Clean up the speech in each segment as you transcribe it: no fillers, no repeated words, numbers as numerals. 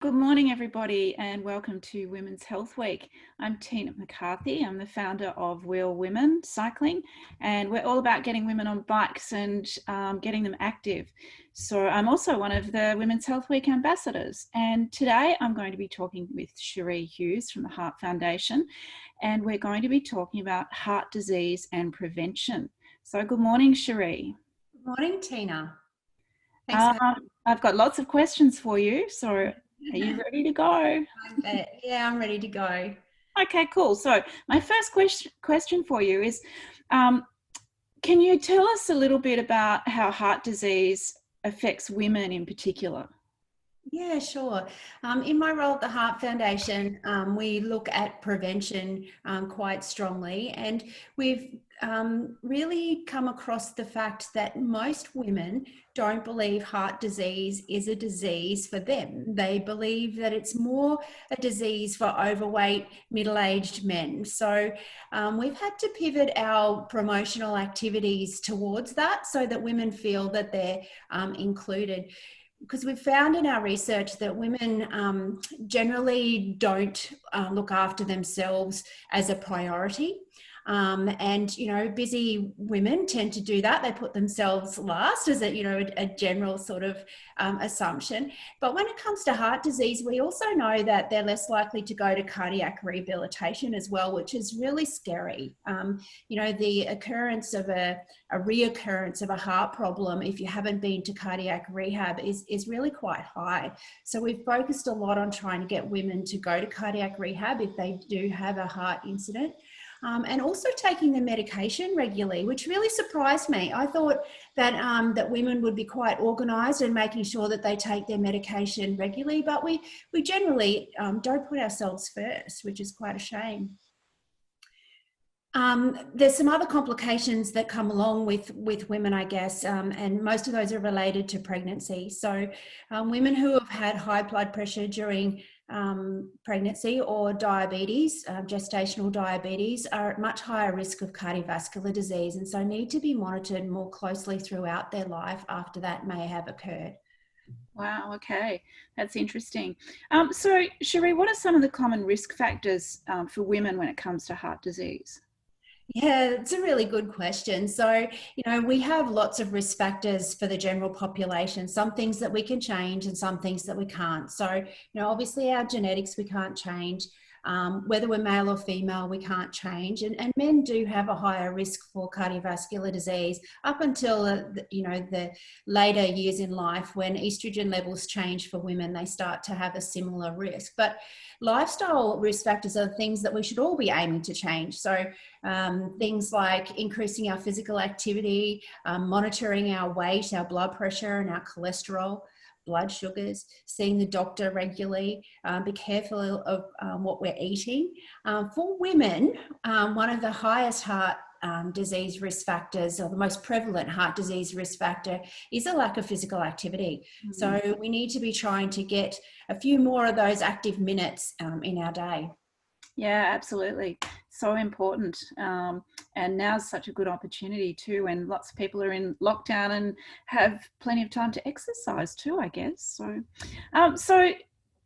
Good morning, everybody, and welcome to Women's Health Week. I'm Tina McCarthy. I'm the founder of Wheel Women Cycling, and we're all about getting women on bikes and getting them active. So I'm also one of the Women's Health Week ambassadors. And today I'm going to be talking with Sheree Hughes from the Heart Foundation, and we're going to be talking about heart disease and prevention. So good morning, Sheree. Good morning, Tina. Thanks. I've got lots of questions for you, so are you ready to go? Yeah, I'm ready to go. Okay, cool. So my first question for you is, can you tell us a little bit about how heart disease affects women in particular? Yeah, sure. In my role at the Heart Foundation, we look at prevention quite strongly, and we've really come across the fact that most women don't believe heart disease is a disease for them. They believe that it's more a disease for overweight, middle-aged men. So we've had to pivot our promotional activities towards that so that women feel that they're included. Because we've found in our research that women generally don't look after themselves as a priority. And, you know, busy women tend to do that. They put themselves last as a general sort of assumption. But when it comes to heart disease, we also know that they're less likely to go to cardiac rehabilitation as well, which is really scary. The occurrence of a reoccurrence of a heart problem, if you haven't been to cardiac rehab, is really quite high. So we've focused a lot on trying to get women to go to cardiac rehab if they do have a heart incident. And also taking the medication regularly, which really surprised me. I thought that that women would be quite organised and making sure that they take their medication regularly, but we generally don't put ourselves first, which is quite a shame. There's some other complications that come along with women, I guess, and most of those are related to pregnancy. So women who have had high blood pressure during pregnancy or diabetes, gestational diabetes, are at much higher risk of cardiovascular disease, and so need to be monitored more closely throughout their life after that may have occurred. Wow, okay, that's interesting. So Sheree, what are some of the common risk factors for women when it comes to heart disease? Yeah, it's a really good question. So, we have lots of risk factors for the general population, some things that we can change and some things that we can't. So, obviously our genetics we can't change. Whether we're male or female, we can't change. And men do have a higher risk for cardiovascular disease up until, the later years in life when estrogen levels change for women, they start to have a similar risk. But lifestyle risk factors are things that we should all be aiming to change. So things like increasing our physical activity, monitoring our weight, our blood pressure and our cholesterol, blood sugars, seeing the doctor regularly, be careful of what we're eating. For women, one of the highest heart disease risk factors, or the most prevalent heart disease risk factor, is a lack of physical activity. Mm-hmm. So we need to be trying to get a few more of those active minutes in our day. Yeah, absolutely. So important. And now's such a good opportunity too, when lots of people are in lockdown and have plenty of time to exercise too, I guess. So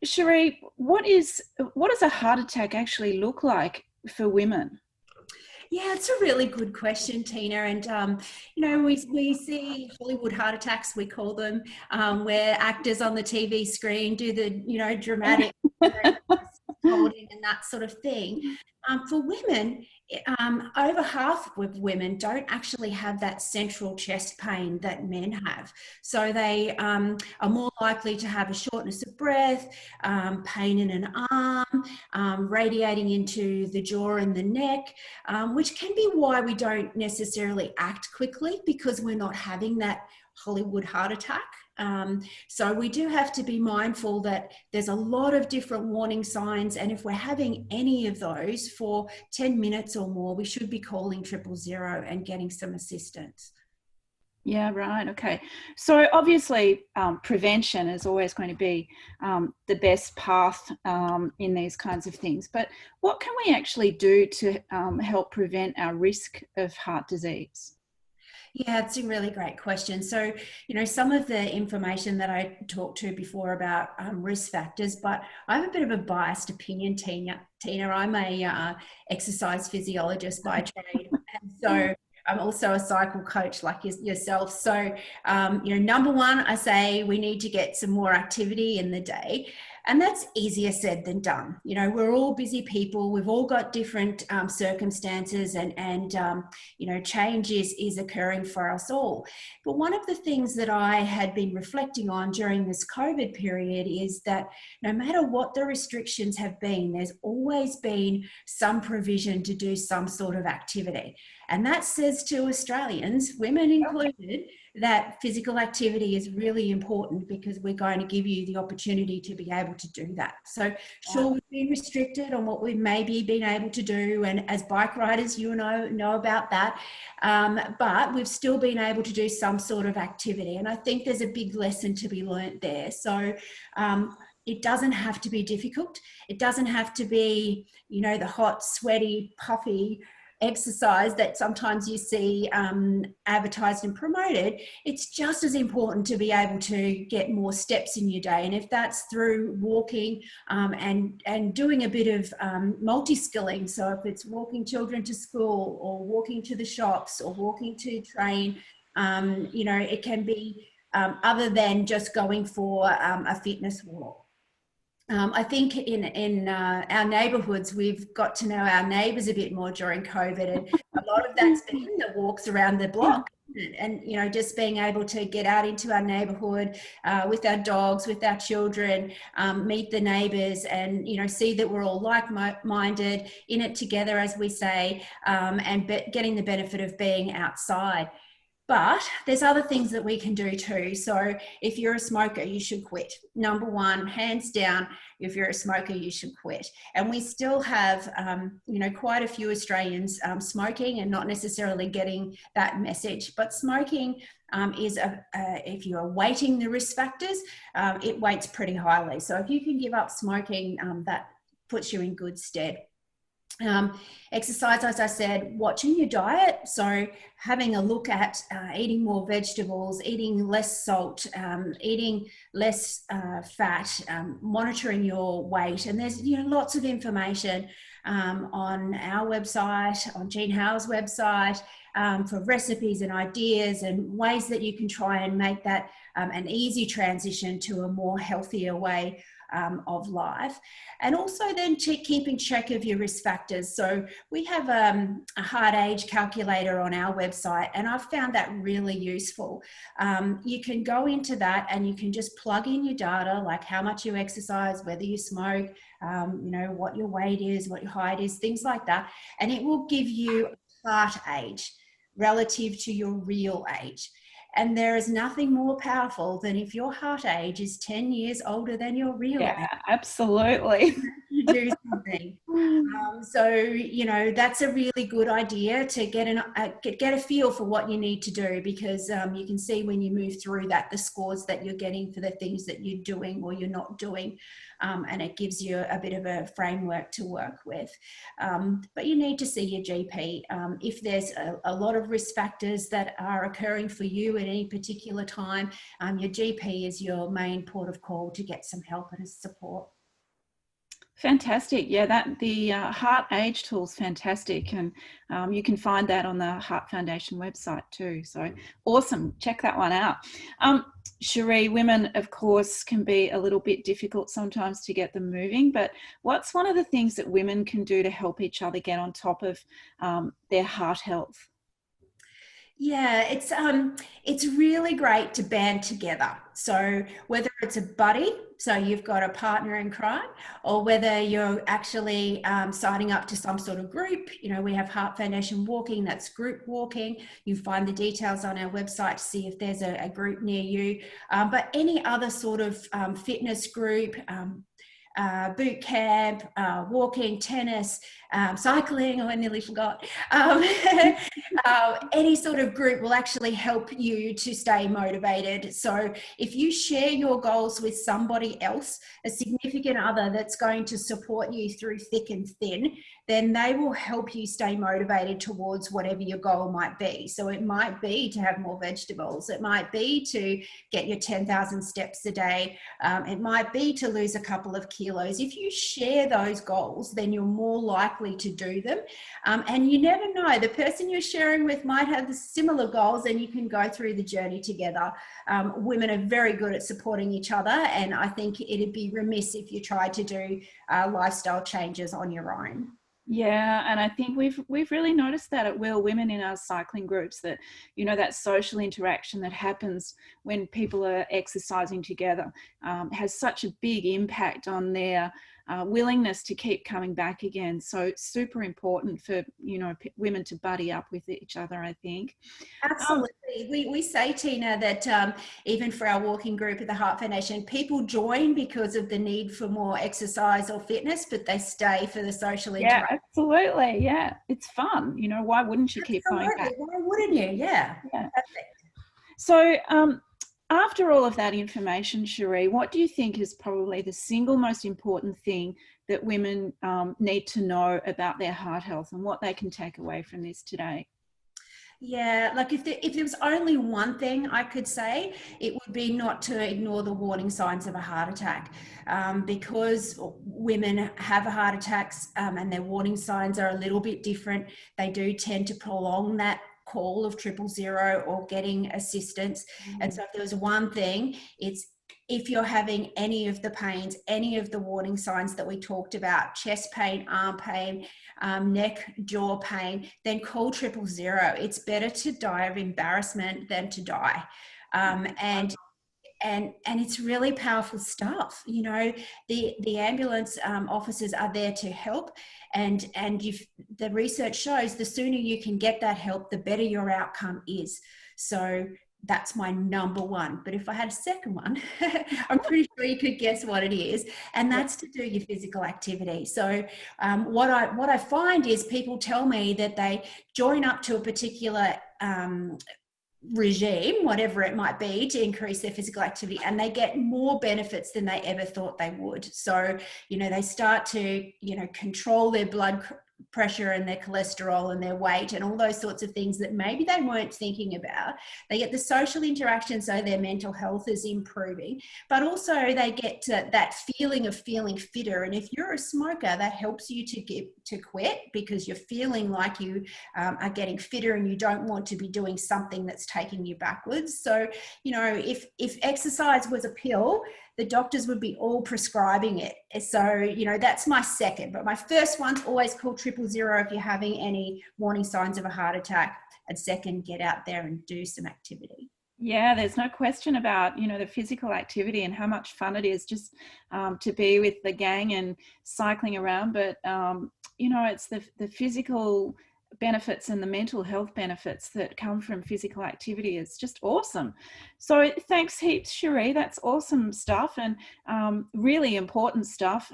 Sheree, what does a heart attack actually look like for women? Yeah, it's a really good question, Tina. And, we see Hollywood heart attacks, we call them, where actors on the TV screen do the, dramatic holding and that sort of thing. For women, over half of women don't actually have that central chest pain that men have. So they are more likely to have a shortness of breath, pain in an arm, radiating into the jaw and the neck, which can be why we don't necessarily act quickly, because we're not having that Hollywood heart attack. So we do have to be mindful that there's a lot of different warning signs, and if we're having any of those for 10 minutes or more, we should be calling 000 and getting some assistance. Yeah, right. Okay. So obviously prevention is always going to be the best path in these kinds of things. But what can we actually do to help prevent our risk of heart disease? Yeah, it's a really great question. So, some of the information that I talked to before about risk factors, but I have a bit of a biased opinion, Tina, I'm a exercise physiologist by trade, and so I'm also a cycle coach like yourself. So, number one, I say we need to get some more activity in the day. And that's easier said than done. We're all busy people. We've all got different circumstances, and change is occurring for us all. But one of the things that I had been reflecting on during this COVID period is that no matter what the restrictions have been, there's always been some provision to do some sort of activity. And that says to Australians, women included, that physical activity is really important because we're going to give you the opportunity to be able to do that. So sure, we've been restricted on what we've maybe been able to do, and as bike riders, you know about that, but we've still been able to do some sort of activity, and I think there's a big lesson to be learnt there. So it doesn't have to be difficult. It doesn't have to be, the hot, sweaty, puffy exercise that sometimes you see advertised and promoted. It's just as important to be able to get more steps in your day, and if that's through walking and doing a bit of multi-skilling, so if it's walking children to school or walking to the shops or walking to train, it can be other than just going for a fitness walk. I think in our neighbourhoods, we've got to know our neighbours a bit more during COVID, and a lot of that's been the walks around the block. And just being able to get out into our neighbourhood with our dogs, with our children, meet the neighbours, and see that we're all like-minded, in it together, as we say, and getting the benefit of being outside. But there's other things that we can do too. So if you're a smoker, you should quit. Number one, hands down, if you're a smoker, you should quit. And we still have, quite a few Australians smoking and not necessarily getting that message. But smoking is, if you are weighting the risk factors, it weights pretty highly. So if you can give up smoking, that puts you in good stead. Exercise, as I said, watching your diet. So having a look at eating more vegetables, eating less salt, eating less fat, monitoring your weight. And there's lots of information on our website, on Jean Howe's website, for recipes and ideas and ways that you can try and make that an easy transition to a more healthier way of life. And also then keeping track of your risk factors. So we have a heart age calculator on our website, and I've found that really useful. You can go into that and you can just plug in your data, like how much you exercise, whether you smoke, what your weight is, what your height is, things like that. And it will give you heart age relative to your real age. And there is nothing more powerful than if your heart age is 10 years older than your real age. Absolutely. You do something. So, that's a really good idea to get a feel for what you need to do, because you can see when you move through that, the scores that you're getting for the things that you're doing or you're not doing. And it gives you a bit of a framework to work with. But you need to see your GP. If there's a lot of risk factors that are occurring for you at any particular time, your GP is your main port of call to get some help and support. Fantastic. Yeah, the Heart Age tool is fantastic, and you can find that on the Heart Foundation website too. So awesome. Check that one out. Sheree, women, of course, can be a little bit difficult sometimes to get them moving, but what's one of the things that women can do to help each other get on top of their heart health? Yeah, it's really great to band together. So whether it's a buddy, so you've got a partner in crime, or whether you're actually signing up to some sort of group. We have Heart Foundation Walking, that's group walking. You find the details on our website to see if there's a group near you. But any other sort of fitness group, boot camp, walking, tennis, cycling, oh, I nearly forgot. Any sort of group will actually help you to stay motivated. So if you share your goals with somebody else, a significant other that's going to support you through thick and thin, then they will help you stay motivated towards whatever your goal might be. So it might be to have more vegetables. It might be to get your 10,000 steps a day. It might be to lose a couple of kilos. If you share those goals, then you're more likely to do them. And you never know, the person you're sharing with might have the similar goals, and you can go through the journey together. Women are very good at supporting each other, and I think it'd be remiss if you tried to do lifestyle changes on your own. Yeah, and I think we've really noticed that at Well Women in our cycling groups, that that social interaction that happens when people are exercising together has such a big impact on their willingness to keep coming back again. So it's super important for women to buddy up with each other, I think. Absolutely. We say, Tina, that even for our walking group at the Heart Foundation, people join because of the need for more exercise or fitness, but they stay for the social Yeah, interaction. absolutely. Yeah, it's fun. Why wouldn't you keep going back? Absolutely. Why wouldn't you? Yeah. Yeah. Perfect. So, after all of that information, Sheree, what do you think is probably the single most important thing that women need to know about their heart health and what they can take away from this today? Yeah, like if there was only one thing I could say, it would be not to ignore the warning signs of a heart attack, because women have heart attacks, and their warning signs are a little bit different. They do tend to prolong that call of 000 or getting assistance. And so if there was one thing, it's if you're having any of the pains, any of the warning signs that we talked about, chest pain, arm pain, neck, jaw pain, then call 000. It's better to die of embarrassment than to die. And it's really powerful stuff. The ambulance officers are there to help, and the research shows the sooner you can get that help, the better your outcome is. So that's my number one. But if I had a second one, I'm pretty sure you could guess what it is, and that's to do your physical activity. So what I find is people tell me that they join up to a particular regime, whatever it might be, to increase their physical activity, and they get more benefits than they ever thought they would. So they start to control their blood pressure and their cholesterol and their weight and all those sorts of things that maybe they weren't thinking about. They get the social interaction, so their mental health is improving, but also they get that feeling of feeling fitter. And if you're a smoker, that helps you to quit, because you're feeling like you are getting fitter and you don't want to be doing something that's taking you backwards. So if exercise was a pill, the doctors would be all prescribing it. So, that's my second. But my first one's always call 000 if you're having any warning signs of a heart attack. And second, get out there and do some activity. Yeah, there's no question about, the physical activity and how much fun it is just to be with the gang and cycling around. But, it's the physical benefits and the mental health benefits that come from physical activity. It's just awesome. So thanks heaps, Sheree. That's awesome stuff, and really important stuff,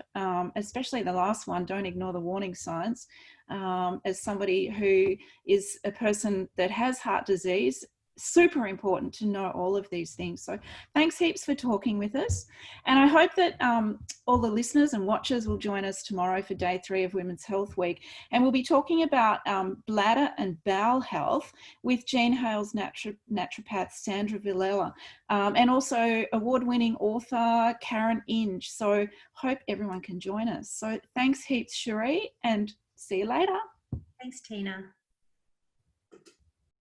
especially the last one, don't ignore the warning signs. As somebody who is a person that has heart disease, super important to know all of these things. So thanks heaps for talking with us. And I hope that all the listeners and watchers will join us tomorrow for day 3 of Women's Health Week. And we'll be talking about bladder and bowel health with Jean Hale's naturopath Sandra Villela, and also award-winning author Karen Inge. So hope everyone can join us. So thanks heaps, Sheree, and see you later. Thanks, Tina.